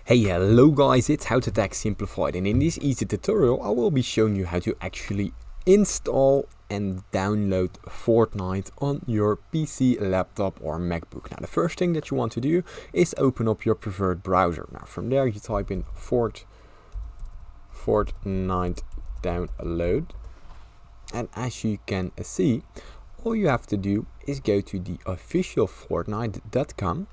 Hey, hello guys, it's How to Tech Simplified, and in this easy tutorial I will be showing you how to actually install and download Fortnite on your PC, laptop or Macbook. Now the first thing that you want to do is open up your preferred browser. Now from there you type in Fortnite download, and as you can see, all you have to do is go to the official Fortnite.com.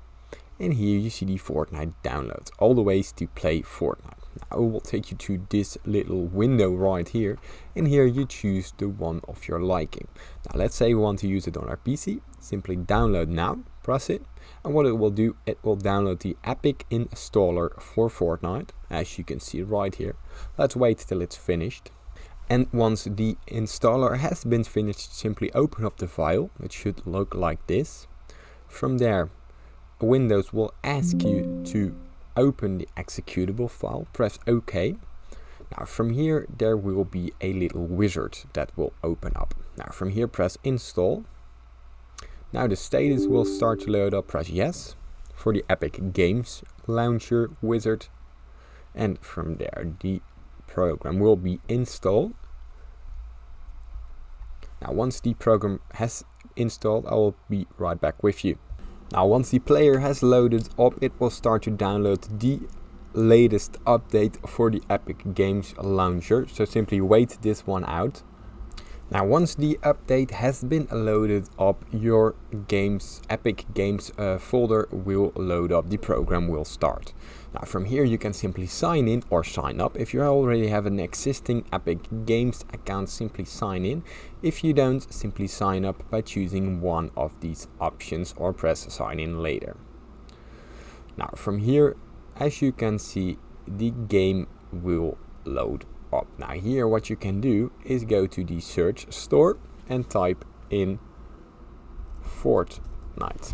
And here you see the Fortnite downloads, all the ways to play Fortnite. Now it will take you to this little window right here, and here you choose the one of your liking. Now let's say we want to use it on our PC, simply download now, press it, and what it will do, it will download the Epic installer for Fortnite, as you can see right here. Let's wait till it's finished. And once the installer has been finished, simply open up the file. It should look like this. From there, Windows will ask you to open the executable file, press OK. Now from here there will be a little wizard that will open up. Now from here press install. Now the status will start to load up, press yes for the Epic Games Launcher wizard, and from there the program will be installed. Now once the program has installed, I will be right back with you. Now once the player has loaded up, it will start to download the latest update for the Epic Games Launcher, so simply wait this one out. Now once the update has been loaded up, your Epic Games folder will load up, the program will start. Now from here you can simply sign in or sign up. If you already have an existing Epic Games account, simply sign in. If you don't, simply sign up by choosing one of these options or press sign in later. Now from here, as you can see, the game will load up. Now here what you can do is go to the search store and type in Fortnite.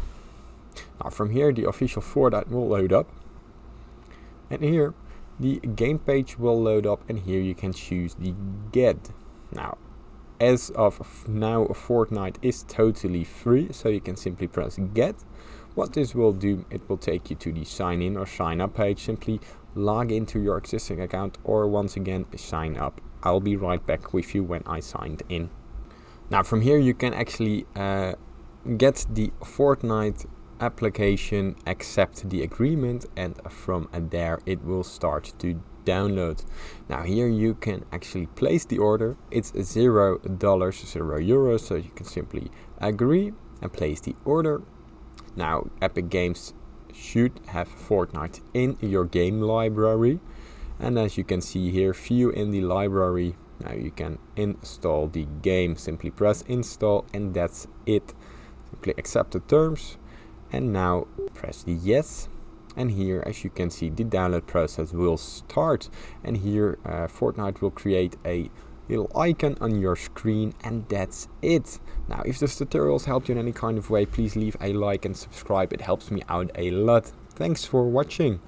Now from here the official Fortnite will load up, and here the game page will load up, and here you can choose the get. Now as of now Fortnite is totally free, so you can simply press get. What this will do, it will take you to the sign in or sign up page. Simply log into your existing account or once again sign up. I'll be right back with you when I signed in. Now from here you can actually get the Fortnite application, accept the agreement, and from there it will start to download. Now here you can actually place the order. It's $0, €0, so you can simply agree and place the order. Now Epic Games should have Fortnite in your game library, and as you can see here, view in the library. Now you can install the game. Simply press install, and that's it. Simply accept the terms, and now press the yes. And here, as you can see, the download process will start, and here Fortnite will create a little icon on your screen, and that's it. Now if this tutorial has helped you in any kind of way, please leave a like and subscribe. It helps me out a lot. Thanks for watching.